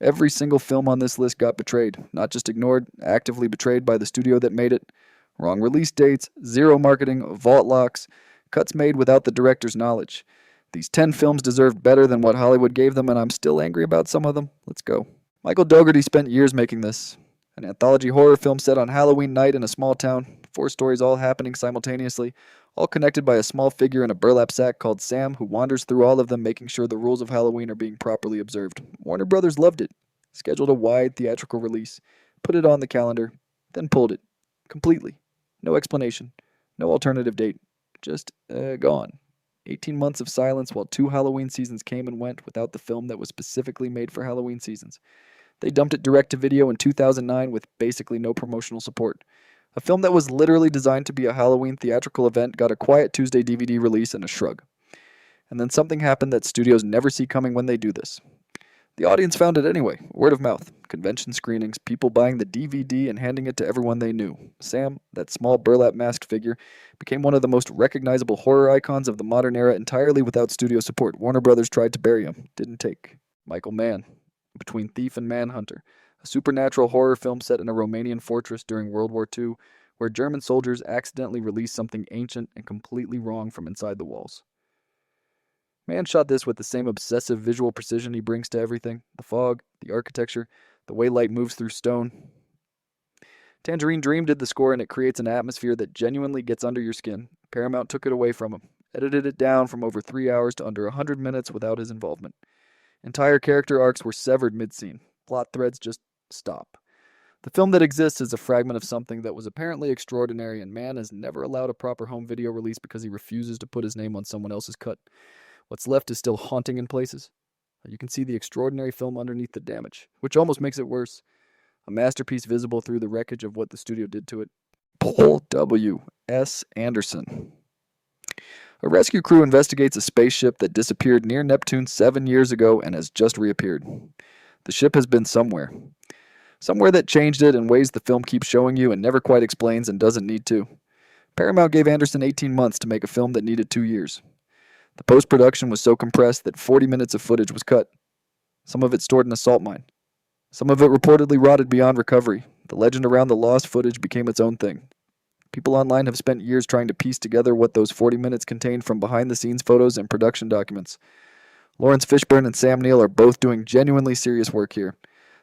Every single film on this list got betrayed, not just ignored, actively betrayed by the studio that made it. Wrong release dates, zero marketing, vault locks, cuts made without the director's knowledge. These 10 films deserved better than what Hollywood gave them, and I'm still angry about some of them. Let's go. Michael Dougherty spent years making this. An anthology horror film set on Halloween night in a small town, 4 stories all happening simultaneously, all connected by a small figure in a burlap sack called Sam, who wanders through all of them making sure the rules of Halloween are being properly observed. Warner Brothers loved it, scheduled a wide theatrical release, put it on the calendar, then pulled it. Completely. No explanation. No alternative date. Just, gone. 18 months of silence while 2 Halloween seasons came and went without the film that was specifically made for Halloween seasons. They dumped it direct to video in 2009 with basically no promotional support. A film that was literally designed to be a Halloween theatrical event got a quiet Tuesday DVD release and a shrug. And then something happened that studios never see coming when they do this. The audience found it anyway, word of mouth, convention screenings, people buying the DVD and handing it to everyone they knew. Sam, that small burlap masked figure, became one of the most recognizable horror icons of the modern era entirely without studio support. Warner Brothers tried to bury him, didn't take. Michael Mann, Between Thief and Manhunter, a supernatural horror film set in a Romanian fortress during World War II, where German soldiers accidentally released something ancient and completely wrong from inside the walls. Mann shot this with the same obsessive visual precision he brings to everything, the fog, the architecture, the way light moves through stone. Tangerine Dream did the score, and it creates an atmosphere that genuinely gets under your skin. Paramount took it away from him, edited it down from over 3 hours to under 100 minutes without his involvement. Entire character arcs were severed mid-scene. Plot threads just stop. The film that exists is a fragment of something that was apparently extraordinary, and Mann has never allowed a proper home video release because he refuses to put his name on someone else's cut. What's left is still haunting in places. You can see the extraordinary film underneath the damage, which almost makes it worse. A masterpiece visible through the wreckage of what the studio did to it. Paul W. S. Anderson. A rescue crew investigates a spaceship that disappeared near Neptune 7 years ago and has just reappeared. The ship has been somewhere. Somewhere that changed it in ways the film keeps showing you and never quite explains and doesn't need to. Paramount gave Anderson 18 months to make a film that needed 2 years. The post-production was so compressed that 40 minutes of footage was cut. Some of it stored in a salt mine. Some of it reportedly rotted beyond recovery. The legend around the lost footage became its own thing. People online have spent years trying to piece together what those 40 minutes contained from behind-the-scenes photos and production documents. Lawrence Fishburne and Sam Neill are both doing genuinely serious work here.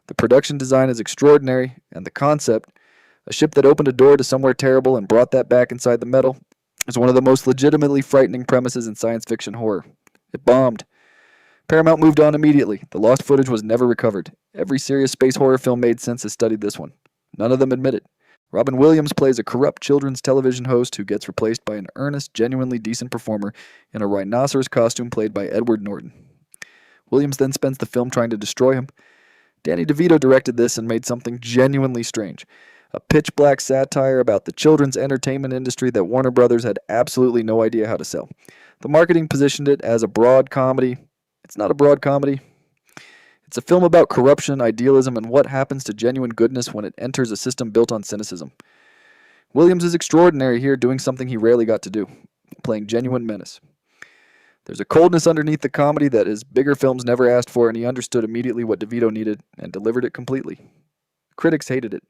The production design is extraordinary, and the concept, a ship that opened a door to somewhere terrible and brought that back inside the metal, is one of the most legitimately frightening premises in science fiction horror. It bombed. Paramount moved on immediately. The lost footage was never recovered. Every serious space horror film made since has studied this one. None of them admit it. Robin Williams plays a corrupt children's television host who gets replaced by an earnest, genuinely decent performer in a rhinoceros costume played by Edward Norton. Williams then spends the film trying to destroy him. Danny DeVito directed this and made something genuinely strange. A pitch-black satire about the children's entertainment industry that Warner Brothers had absolutely no idea how to sell. The marketing positioned it as a broad comedy. It's not a broad comedy. It's a film about corruption, idealism, and what happens to genuine goodness when it enters a system built on cynicism. Williams is extraordinary here, doing something he rarely got to do, playing genuine menace. There's a coldness underneath the comedy that his bigger films never asked for, and he understood immediately what DeVito needed and delivered it completely. Critics hated it.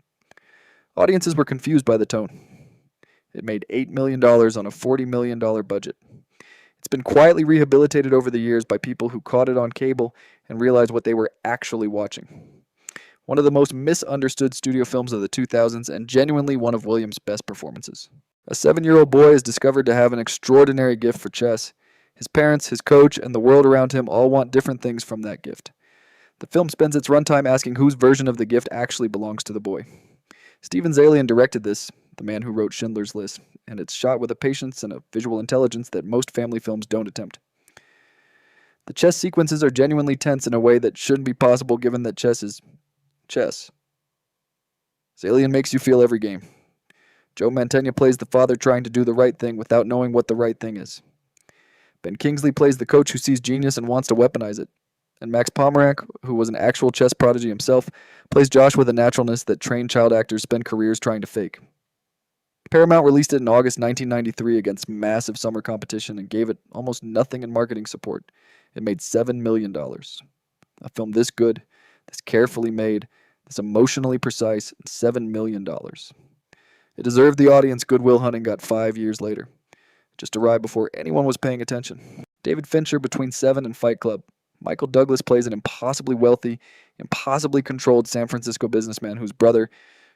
Audiences were confused by the tone. It made $8 million on a $40 million budget. It's been quietly rehabilitated over the years by people who caught it on cable and realized what they were actually watching. One of the most misunderstood studio films of the 2000s and genuinely one of Williams' best performances. A 7-year-old boy is discovered to have an extraordinary gift for chess. His parents, his coach, and the world around him all want different things from that gift. The film spends its runtime asking whose version of the gift actually belongs to the boy. Steven Zalian directed this, the man who wrote Schindler's List, and it's shot with a patience and a visual intelligence that most family films don't attempt. The chess sequences are genuinely tense in a way that shouldn't be possible given that chess is chess. Zalian makes you feel every game. Joe Mantegna plays the father trying to do the right thing without knowing what the right thing is. Ben Kingsley plays the coach who sees genius and wants to weaponize it. And Max Pomeranc, who was an actual chess prodigy himself, plays Josh with a naturalness that trained child actors spend careers trying to fake. Paramount released it in August 1993 against massive summer competition and gave it almost nothing in marketing support. It made $7 million. A film this good, this carefully made, this emotionally precise $7 million. It deserved the audience Goodwill Hunting got 5 years later. It just arrived before anyone was paying attention. David Fincher between Seven and Fight Club. Michael Douglas plays an impossibly wealthy, impossibly controlled San Francisco businessman whose brother,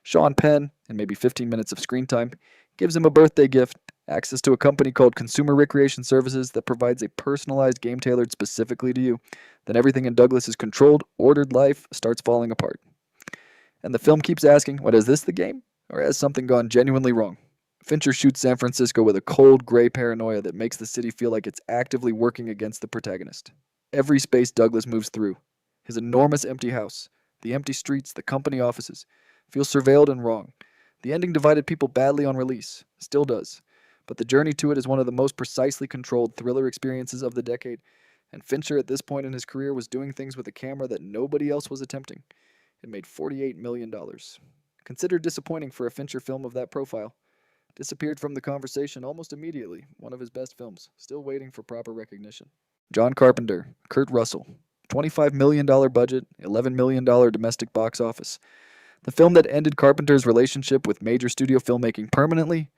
Sean Penn, in maybe 15 minutes of screen time, gives him a birthday gift, access to a company called Consumer Recreation Services that provides a personalized game tailored specifically to you. Then everything in Douglas's controlled, ordered life starts falling apart. And the film keeps asking, what, is this the game? Or has something gone genuinely wrong? Fincher shoots San Francisco with a cold, gray paranoia that makes the city feel like it's actively working against the protagonist. Every space Douglas moves through, his enormous empty house, the empty streets, the company offices, feels surveilled and wrong. The ending divided people badly on release, still does. But the journey to it is one of the most precisely controlled thriller experiences of the decade, and Fincher at this point in his career was doing things with a camera that nobody else was attempting. It made $48 million. Considered disappointing for a Fincher film of that profile. Disappeared from the conversation almost immediately, one of his best films, still waiting for proper recognition. John Carpenter, Kurt Russell, $25 million budget, $11 million domestic box office. The film that ended Carpenter's relationship with major studio filmmaking permanently.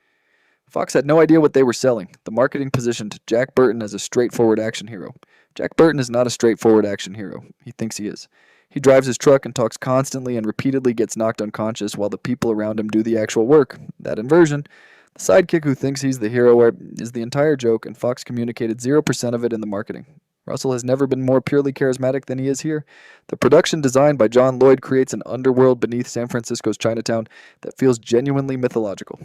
Fox had no idea what they were selling. The marketing positioned Jack Burton as a straightforward action hero. Jack Burton is not a straightforward action hero. He thinks he is. He drives his truck and talks constantly and repeatedly gets knocked unconscious while the people around him do the actual work. That inversion. The sidekick who thinks he's the hero is the entire joke, and Fox communicated 0% of it in the marketing. Russell has never been more purely charismatic than he is here. The production designed by John Lloyd creates an underworld beneath San Francisco's Chinatown that feels genuinely mythological.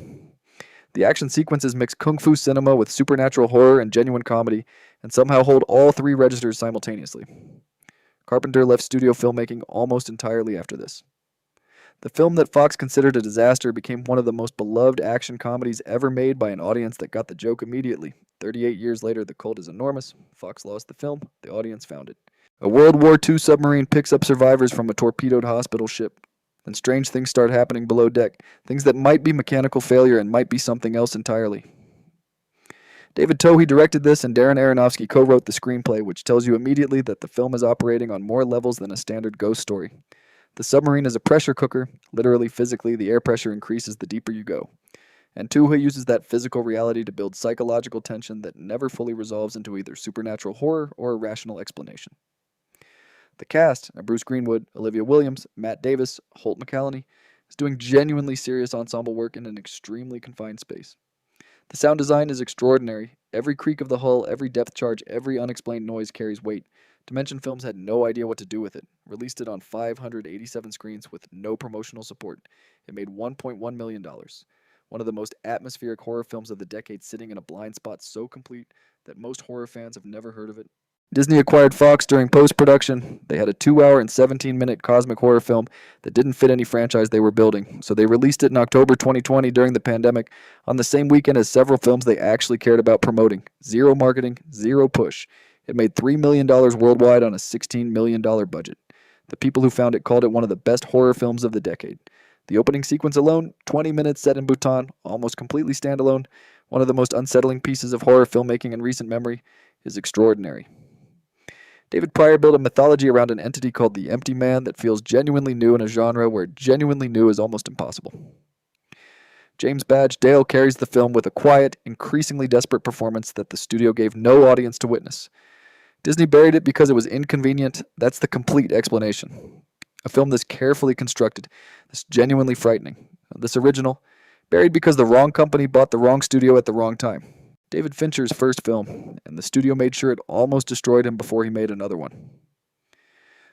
The action sequences mix kung fu cinema with supernatural horror and genuine comedy, and somehow hold all three registers simultaneously. Carpenter left studio filmmaking almost entirely after this. The film that Fox considered a disaster became one of the most beloved action comedies ever made by an audience that got the joke immediately. 38 years later, the cult is enormous. Fox lost the film. The audience found it. A World War II submarine picks up survivors from a torpedoed hospital ship. Then strange things start happening below deck. Things that might be mechanical failure and might be something else entirely. David Twohy directed this, and Darren Aronofsky co-wrote the screenplay, which tells you immediately that the film is operating on more levels than a standard ghost story. The submarine is a pressure cooker. Literally, physically, the air pressure increases the deeper you go. And Twohy uses that physical reality to build psychological tension that never fully resolves into either supernatural horror or a rational explanation. The cast, Bruce Greenwood, Olivia Williams, Matt Davis, Holt McCallany, is doing genuinely serious ensemble work in an extremely confined space. The sound design is extraordinary. Every creak of the hull, every depth charge, every unexplained noise carries weight. Dimension Films had no idea what to do with it. Released it on 587 screens with no promotional support. It made $1.1 million. One of the most atmospheric horror films of the decade, sitting in a blind spot so complete that most horror fans have never heard of it. Disney acquired Fox during post-production. They had a 2-hour and 17-minute cosmic horror film that didn't fit any franchise they were building, so they released it in October 2020 during the pandemic on the same weekend as several films they actually cared about promoting. Zero marketing, zero push. It made $3 million worldwide on a $16 million budget. The people who found it called it one of the best horror films of the decade. The opening sequence alone, 20 minutes set in Bhutan, almost completely standalone, one of the most unsettling pieces of horror filmmaking in recent memory, is extraordinary. David Pryor built a mythology around an entity called the Empty Man that feels genuinely new in a genre where genuinely new is almost impossible. James Badge Dale carries the film with a quiet, increasingly desperate performance that the studio gave no audience to witness. Disney buried it because it was inconvenient. That's the complete explanation. A film this carefully constructed, this genuinely frightening, this original, buried because the wrong company bought the wrong studio at the wrong time. David Fincher's first film, and the studio made sure it almost destroyed him before he made another one.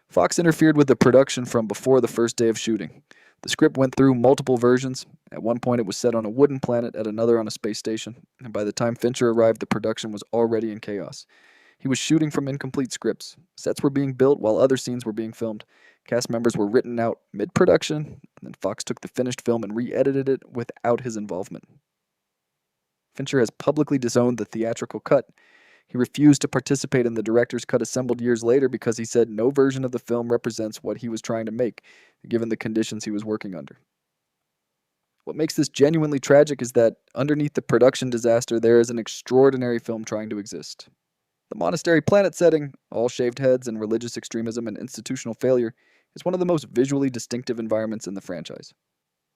Fox interfered with the production from before the first day of shooting. The script went through multiple versions. At one point it was set on a wooden planet, at another on a space station, and by the time Fincher arrived, the production was already in chaos. He was shooting from incomplete scripts. Sets were being built while other scenes were being filmed. Cast members were written out mid-production, and then Fox took the finished film and re-edited it without his involvement. Fincher has publicly disowned the theatrical cut. He refused to participate in the director's cut assembled years later because he said no version of the film represents what he was trying to make, given the conditions he was working under. What makes this genuinely tragic is that underneath the production disaster, there is an extraordinary film trying to exist. The monastery planet setting, all shaved heads and religious extremism and institutional failure, is one of the most visually distinctive environments in the franchise.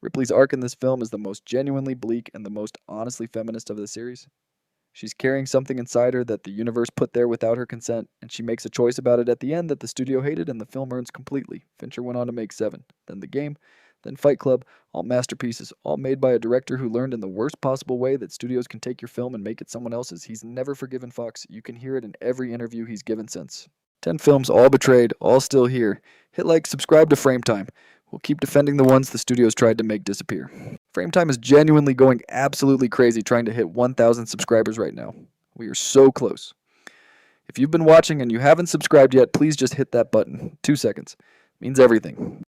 Ripley's arc in this film is the most genuinely bleak and the most honestly feminist of the series. She's carrying something inside her that the universe put there without her consent, and she makes a choice about it at the end that the studio hated and the film earns completely. Fincher went on to make Seven, then The Game, then Fight Club, all masterpieces, all made by a director who learned in the worst possible way that studios can take your film and make it someone else's. He's never forgiven Fox. You can hear it in every interview he's given since. 10 films, all betrayed, all still here. Hit like, subscribe to Frame Time. We'll keep defending the ones the studios tried to make disappear. Frame Time is genuinely going absolutely crazy trying to hit 1,000 subscribers right now. We are so close. If you've been watching and you haven't subscribed yet, please just hit that button. 2 seconds. Means everything.